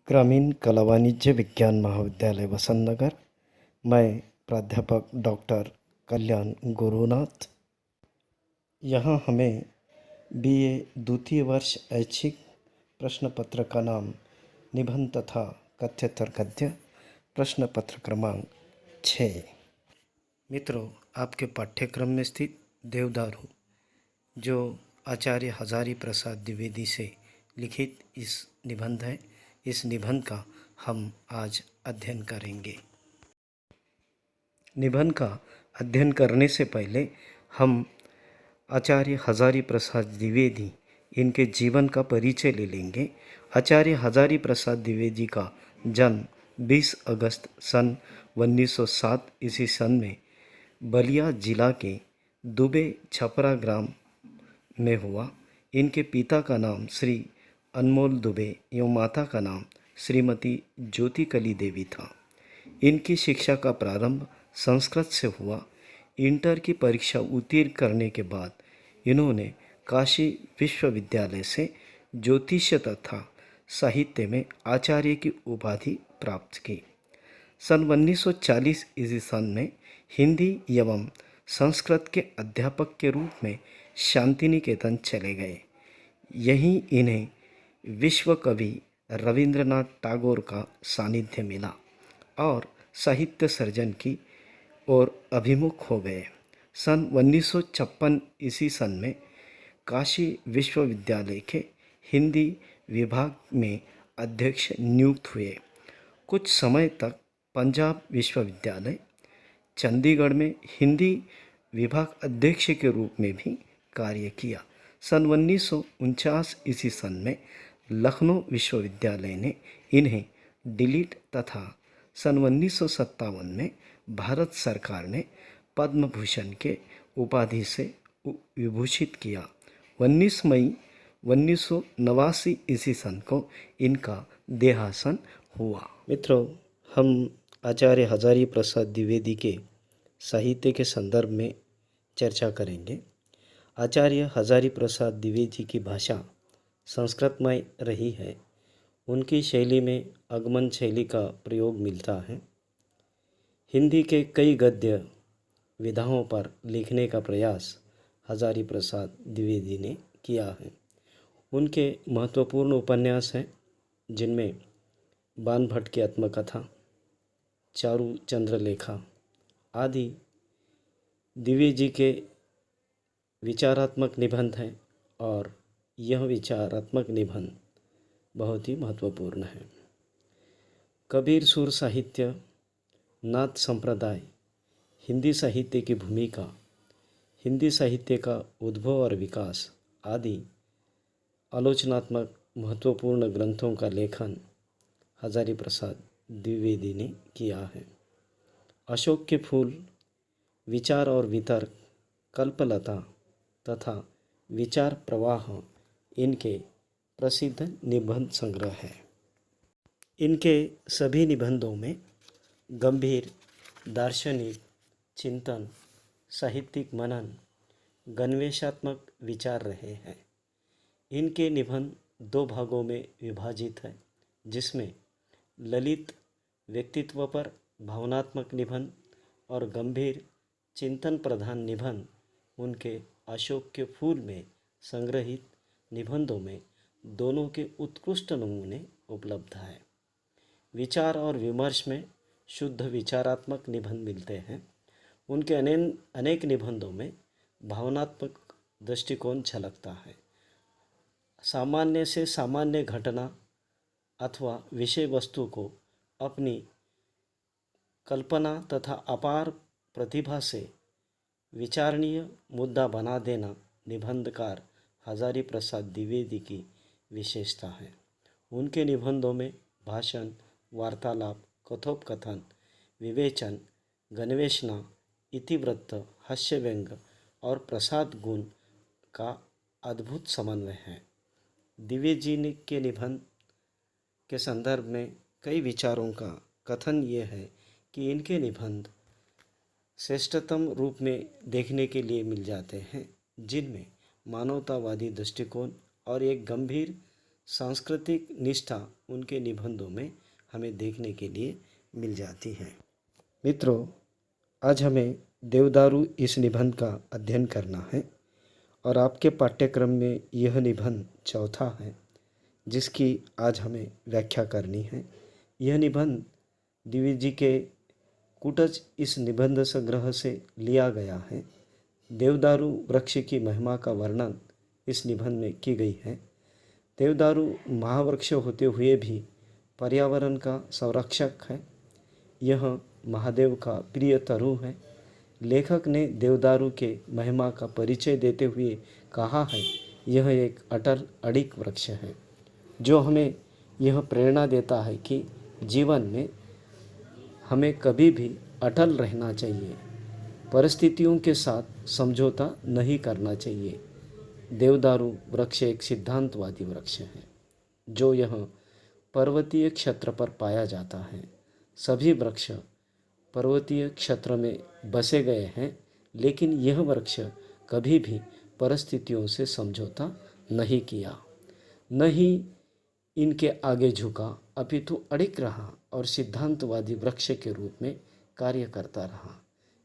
ग्रामीण कला वाणिज्य विज्ञान महाविद्यालय वसंत नगर। मैं प्राध्यापक डॉक्टर कल्याण गुरुनाथ। यहाँ हमें बीए द्वितीय वर्ष ऐच्छिक प्रश्न पत्र का नाम निबंध तथा कथ्योत्तर गद्य प्रश्न पत्र क्रमांक 6। मित्रों, आपके पाठ्यक्रम में स्थित देवदारू जो आचार्य हजारी प्रसाद द्विवेदी से लिखित इस निबंध है, इस निबंध का हम आज अध्ययन करेंगे। निबंध का अध्ययन करने से पहले हम आचार्य हजारी प्रसाद द्विवेदी इनके जीवन का परिचय ले लेंगे। आचार्य हजारी प्रसाद द्विवेदी का जन्म 20 अगस्त सन 1907 ईस्वी सन में बलिया जिला के दुबे छपरा ग्राम में हुआ। इनके पिता का नाम श्री अनमोल दुबे एवं माता का नाम श्रीमती ज्योति कली देवी था। इनकी शिक्षा का प्रारंभ संस्कृत से हुआ। इंटर की परीक्षा उत्तीर्ण करने के बाद इन्होंने काशी विश्वविद्यालय से ज्योतिष्य तथा साहित्य में आचार्य की उपाधि प्राप्त की। सन 1940 ईस्वी सन में हिंदी एवं संस्कृत के अध्यापक के रूप में शांति निकेतन चले गए। यहीं इन्हें विश्व कवि रविंद्रनाथ टैगोर का सानिध्य मिला और साहित्य सर्जन की ओर अभिमुख हो गए। सन 1956 ईस्वी सन में काशी विश्वविद्यालय के हिंदी विभाग में अध्यक्ष नियुक्त हुए। कुछ समय तक पंजाब विश्वविद्यालय चंडीगढ़ में हिंदी विभाग अध्यक्ष के रूप में भी कार्य किया। सन 1949 ईस्वी सन में लखनऊ विश्वविद्यालय ने इन्हें डिलीट तथा सन 1957 में भारत सरकार ने पद्म भूषण के उपाधि से विभूषित किया। 19 मई 1989 ईस्वी सन को इनका देहासन हुआ। मित्रों, हम आचार्य हजारी प्रसाद द्विवेदी के साहित्य के संदर्भ में चर्चा करेंगे। आचार्य हजारी प्रसाद द्विवेदी की भाषा संस्कृतमय रही है। उनकी शैली में आगमन शैली का प्रयोग मिलता है। हिंदी के कई गद्य विधाओं पर लिखने का प्रयास हजारी प्रसाद द्विवेदी ने किया है। उनके महत्वपूर्ण उपन्यास हैं जिनमें बाणभट्ट की आत्मकथा, चारू चंद्रलेखा आदि द्विवेदी के विचारात्मक निबंध हैं और यह विचारात्मक निबंध बहुत ही महत्वपूर्ण है। कबीर सुर साहित्य, नाथ संप्रदाय, हिंदी साहित्य की भूमिका, हिंदी साहित्य का उद्भव और विकास आदि आलोचनात्मक महत्वपूर्ण ग्रंथों का लेखन हजारी प्रसाद द्विवेदी ने किया है। अशोक के फूल, विचार और वितर्क, कल्पलता तथा विचार प्रवाह इनके प्रसिद्ध निबंध संग्रह है। इनके सभी निबंधों में गंभीर दार्शनिक चिंतन, साहित्यिक मनन, गन्वेषात्मक विचार रहे हैं। इनके निबंध 2 भागों में विभाजित है, जिसमें ललित व्यक्तित्व पर भावनात्मक निबंध और गंभीर चिंतन प्रधान निबंध उनके अशोक के फूल में संग्रहित निबंधों में दोनों के उत्कृष्ट नमूने उपलब्ध हैं। विचार और विमर्श में शुद्ध विचारात्मक निबंध मिलते हैं। उनके अनेक निबंधों में भावनात्मक दृष्टिकोण झलकता है। सामान्य से सामान्य घटना अथवा विषय वस्तु को अपनी कल्पना तथा अपार प्रतिभा से विचारणीय मुद्दा बना देना निबंधकार हजारी प्रसाद द्विवेदी की विशेषता है। उनके निबंधों में भाषण, वार्तालाप, कथोपकथन, विवेचन, गन्वेषणा, इतिवृत्त, हास्य व्यंग्य और प्रसाद गुण का अद्भुत समन्वय है। द्विवेदी के निबंध के संदर्भ में कई विचारों का कथन ये है कि इनके निबंध श्रेष्ठतम रूप में देखने के लिए मिल जाते हैं, जिनमें मानवतावादी दृष्टिकोण और एक गंभीर सांस्कृतिक निष्ठा उनके निबंधों में हमें देखने के लिए मिल जाती हैं। मित्रों, आज हमें देवदारू इस निबंध का अध्ययन करना है और आपके पाठ्यक्रम में यह निबंध चौथा है जिसकी आज हमें व्याख्या करनी है। यह निबंध द्विवेदी जी के कुटज इस निबंध संग्रह से लिया गया है। देवदारू वृक्ष की महिमा का वर्णन इस निबंध में की गई है। देवदारू महावृक्ष होते हुए भी पर्यावरण का संरक्षक है। यह महादेव का प्रिय तरु है। लेखक ने देवदारू के महिमा का परिचय देते हुए कहा है, यह एक अटल अडिग वृक्ष है जो हमें यह प्रेरणा देता है कि जीवन में हमें कभी भी अटल रहना चाहिए, परिस्थितियों के साथ समझौता नहीं करना चाहिए। देवदारू वृक्ष एक सिद्धांतवादी वृक्ष है जो यह पर्वतीय क्षेत्र पर पाया जाता है। सभी वृक्ष पर्वतीय क्षेत्र में बसे गए हैं, लेकिन यह वृक्ष कभी भी परिस्थितियों से समझौता नहीं किया, न ही इनके आगे झुका, अपितु अडिग रहा और सिद्धांतवादी वृक्ष के रूप में कार्य करता रहा।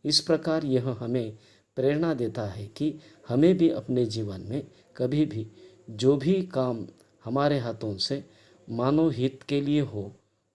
इस प्रकार यह हमें प्रेरणा देता है कि हमें भी अपने जीवन में कभी भी जो भी काम हमारे हाथों से मानव हित के लिए हो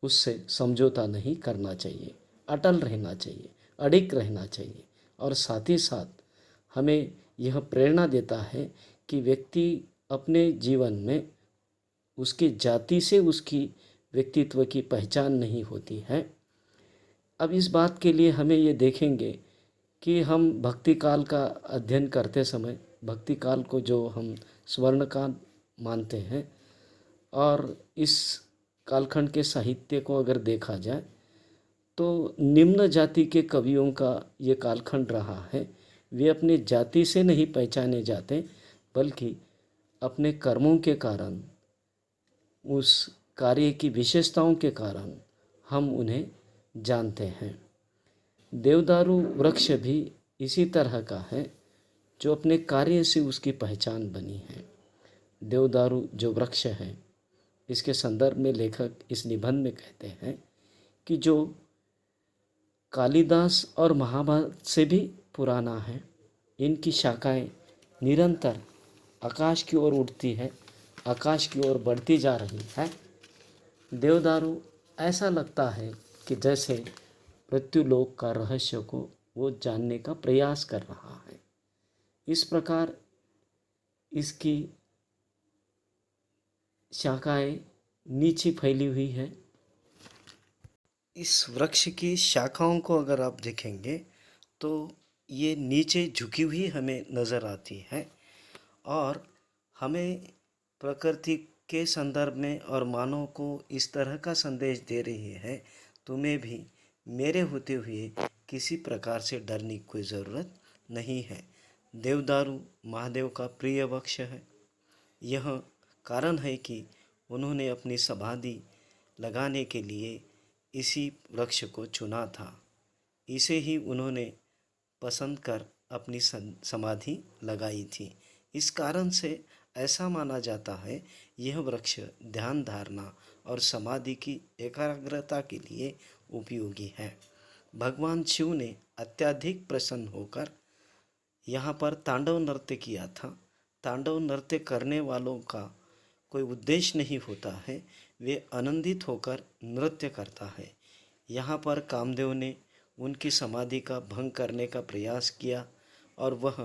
उससे समझौता नहीं करना चाहिए, अटल रहना चाहिए, अडिग रहना चाहिए। और साथ ही साथ हमें यह प्रेरणा देता है कि व्यक्ति अपने जीवन में उसकी जाति से उसकी व्यक्तित्व की पहचान नहीं होती है। अब इस बात के लिए हमें ये देखेंगे कि हम भक्ति काल का अध्ययन करते समय भक्ति काल को जो हम स्वर्ण काल मानते हैं और इस कालखंड के साहित्य को अगर देखा जाए तो निम्न जाति के कवियों का ये कालखंड रहा है। वे अपनी जाति से नहीं पहचाने जाते बल्कि अपने कर्मों के कारण, उस कार्य की विशेषताओं के कारण हम उन्हें जानते हैं। देवदारू वृक्ष भी इसी तरह का है जो अपने कार्य से उसकी पहचान बनी है। देवदारू जो वृक्ष है, इसके संदर्भ में लेखक इस निबंध में कहते हैं कि जो कालिदास और महाभारत से भी पुराना है, इनकी शाखाएं निरंतर आकाश की ओर उठती है, आकाश की ओर बढ़ती जा रही है। देवदारू ऐसा लगता है कि जैसे मृत्युलोक का रहस्य को वो जानने का प्रयास कर रहा है। इस प्रकार इसकी शाखाएं नीचे फैली हुई है। इस वृक्ष की शाखाओं को अगर आप देखेंगे तो ये नीचे झुकी हुई हमें नज़र आती है और हमें प्रकृति के संदर्भ में और मानव को इस तरह का संदेश दे रही है, तुम्हें भी मेरे होते हुए किसी प्रकार से डरने की कोई ज़रूरत नहीं है। देवदारू महादेव का प्रिय वृक्ष है। यह कारण है कि उन्होंने अपनी समाधि लगाने के लिए इसी वृक्ष को चुना था। इसे ही उन्होंने पसंद कर अपनी समाधि लगाई थी। इस कारण से ऐसा माना जाता है यह वृक्ष ध्यान धारणा और समाधि की एकाग्रता के लिए उपयोगी है। भगवान शिव ने अत्यधिक प्रसन्न होकर यहाँ पर तांडव नृत्य किया था। तांडव नृत्य करने वालों का कोई उद्देश्य नहीं होता है, वे आनंदित होकर नृत्य करता है। यहाँ पर कामदेव ने उनकी समाधि का भंग करने का प्रयास किया और वह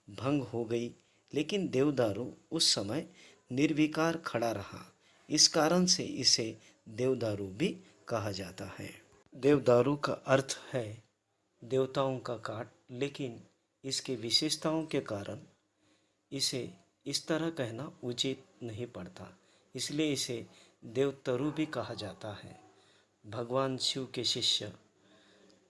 भंग हो गई, लेकिन देवदारू उस समय निर्विकार खड़ा रहा। इस कारण से इसे देवदारू भी कहा जाता है। देवदारू का अर्थ है देवताओं का काट, लेकिन इसकी विशेषताओं के कारण इसे इस तरह कहना उचित नहीं पड़ता, इसलिए इसे देवतरु भी कहा जाता है। भगवान शिव के शिष्य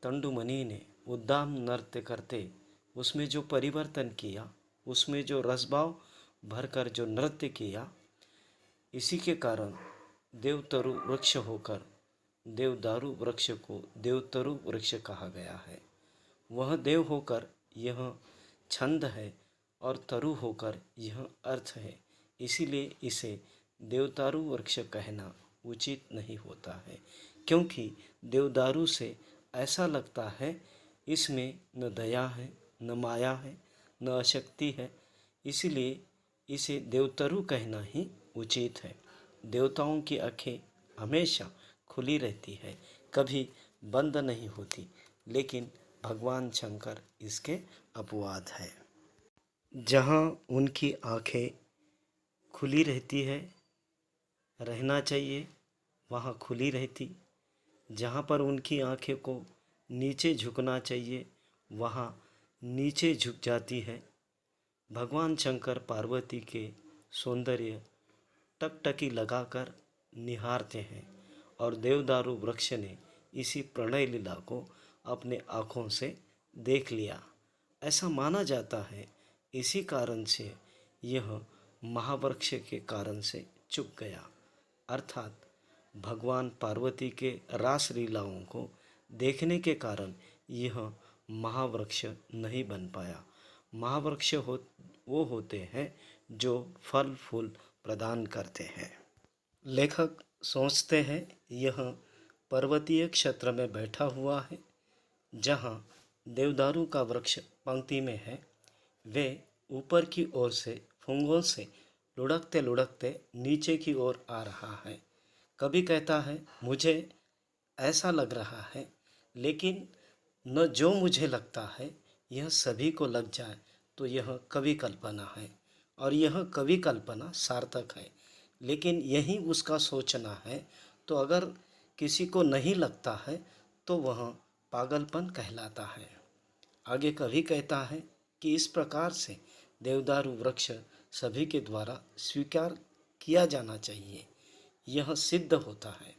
तंडुमणि ने उद्दाम नृत्य करते उसमें जो परिवर्तन किया, उसमें जो रसभाव भरकर जो नृत्य किया, इसी के कारण देवतरु वृक्ष होकर देवदारू वृक्ष को देवतरु वृक्ष कहा गया है। वह देव होकर यह छंद है और तरु होकर यह अर्थ है, इसीलिए इसे देवदारू वृक्ष कहना उचित नहीं होता है, क्योंकि देवदारू से ऐसा लगता है इसमें न दया है, न माया है, न अशक्ति है। इसलिए इसे देवतरु कहना ही उचित है। देवताओं की आँखें हमेशा खुली रहती है, कभी बंद नहीं होती, लेकिन भगवान शंकर इसके अपवाद है। जहाँ उनकी आँखें खुली रहती है, रहना चाहिए वहाँ खुली रहती। जहाँ पर उनकी आँखें को नीचे झुकना चाहिए वहाँ नीचे झुक जाती है। भगवान शंकर पार्वती के सौंदर्य टकटकी लगाकर निहारते हैं और देवदारू वृक्ष ने इसी प्रणय लीला को अपने आँखों से देख लिया, ऐसा माना जाता है। इसी कारण से यह महावृक्ष के कारण से चुप गया, अर्थात भगवान पार्वती के रास लीलाओं को देखने के कारण यह महावृक्ष नहीं बन पाया। महावृक्ष वो होते हैं जो फल फूल प्रदान करते हैं। लेखक सोचते हैं यह पर्वतीय क्षेत्र में बैठा हुआ है, जहाँ देवदारू का वृक्ष पंक्ति में है। वे ऊपर की ओर से फूंगों से लुढ़कते लुढ़कते नीचे की ओर आ रहा है। कभी कहता है मुझे ऐसा लग रहा है, लेकिन न जो मुझे लगता है यह सभी को लग जाए तो यह कवि कल्पना है, और यह कवि कल्पना सार्थक है। लेकिन यही उसका सोचना है, तो अगर किसी को नहीं लगता है तो वह पागलपन कहलाता है। आगे कवि कहता है कि इस प्रकार से देवदारू वृक्ष सभी के द्वारा स्वीकार किया जाना चाहिए। यह सिद्ध होता है,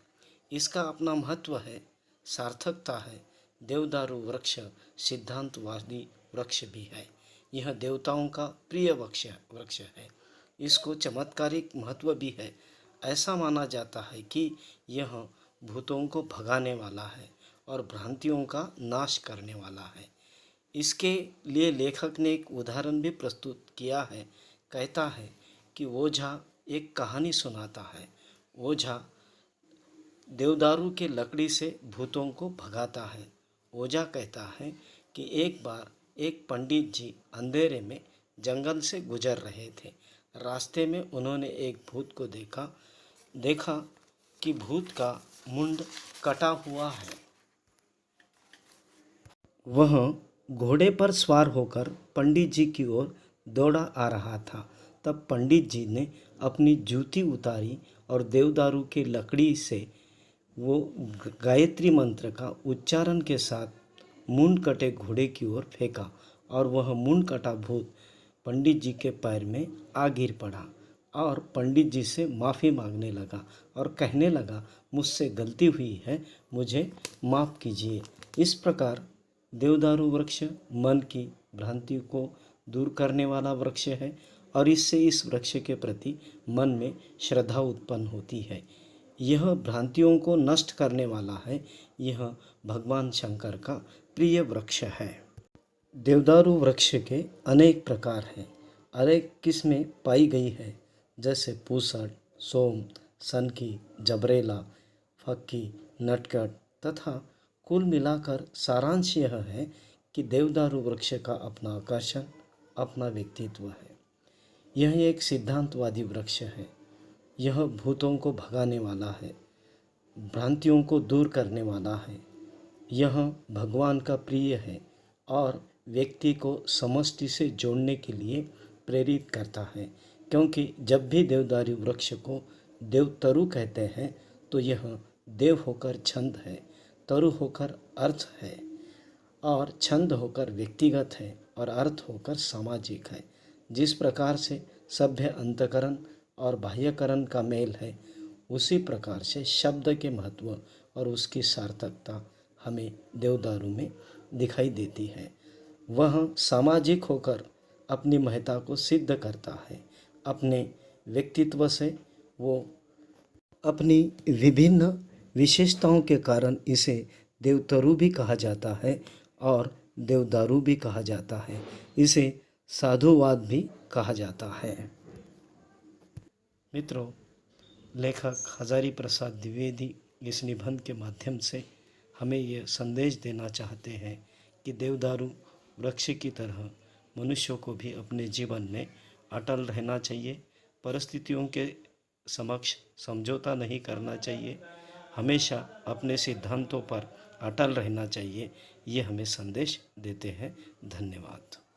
इसका अपना महत्व है, सार्थकता है। देवदारू वृक्ष सिद्धांतवादी वृक्ष भी है। यह देवताओं का प्रिय वृक्ष है। इसको चमत्कारिक महत्व भी है। ऐसा माना जाता है कि यह भूतों को भगाने वाला है और भ्रांतियों का नाश करने वाला है। इसके लिए लेखक ने एक उदाहरण भी प्रस्तुत किया है। कहता है कि ओझा एक कहानी सुनाता है। ओझा देवदारू के लकड़ी से भूतों को भगाता है। ओझा कहता है कि एक बार एक पंडित जी अंधेरे में जंगल से गुजर रहे थे। रास्ते में उन्होंने एक भूत को देखा कि भूत का मुंड कटा हुआ है। वह घोड़े पर सवार होकर पंडित जी की ओर दौड़ा आ रहा था। तब पंडित जी ने अपनी जूती उतारी और देवदारू की लकड़ी से वो गायत्री मंत्र का उच्चारण के साथ मुंड कटे घोड़े की ओर फेंका, और वह मुंड कटा भूत पंडित जी के पैर में आ गिर पड़ा और पंडित जी से माफ़ी मांगने लगा और कहने लगा, मुझसे गलती हुई है, मुझे माफ़ कीजिए। इस प्रकार देवदारू वृक्ष मन की भ्रांति को दूर करने वाला वृक्ष है, और इससे इस वृक्ष के प्रति मन में श्रद्धा उत्पन्न होती है। यह भ्रांतियों को नष्ट करने वाला है। यह भगवान शंकर का प्रिय वृक्ष है। देवदारू वृक्ष के अनेक प्रकार हैं, अनेक किस्में पाई गई है, जैसे पूसड़, सोम, सनकी, जबरेला, फक्की, नटखट तथा कुल मिलाकर सारांश यह है कि देवदारू वृक्ष का अपना आकर्षण, अपना व्यक्तित्व है। यह एक सिद्धांतवादी वृक्ष है। यह भूतों को भगाने वाला है, भ्रांतियों को दूर करने वाला है। यह भगवान का प्रिय है और व्यक्ति को समष्टि से जोड़ने के लिए प्रेरित करता है, क्योंकि जब भी देवदारू वृक्ष को देवतरु कहते हैं तो यह देव होकर छंद है, तरु होकर अर्थ है, और छंद होकर व्यक्तिगत है और अर्थ होकर सामाजिक है। जिस प्रकार से सभ्य अंतकरण और बाह्यकरण का मेल है, उसी प्रकार से शब्द के महत्व और उसकी सार्थकता हमें देवदारू में दिखाई देती है। वह सामाजिक होकर अपनी महत्ता को सिद्ध करता है। अपने व्यक्तित्व से वो अपनी विभिन्न विशेषताओं के कारण इसे देवतरु भी कहा जाता है और देवदारू भी कहा जाता है। इसे साधुवाद भी कहा जाता है। मित्रों, लेखक हजारी प्रसाद द्विवेदी इस निबंध के माध्यम से हमें ये संदेश देना चाहते हैं कि देवदारू वृक्ष की तरह मनुष्यों को भी अपने जीवन में अटल रहना चाहिए, परिस्थितियों के समक्ष समझौता नहीं करना चाहिए, हमेशा अपने सिद्धांतों पर अटल रहना चाहिए। ये हमें संदेश देते हैं। धन्यवाद।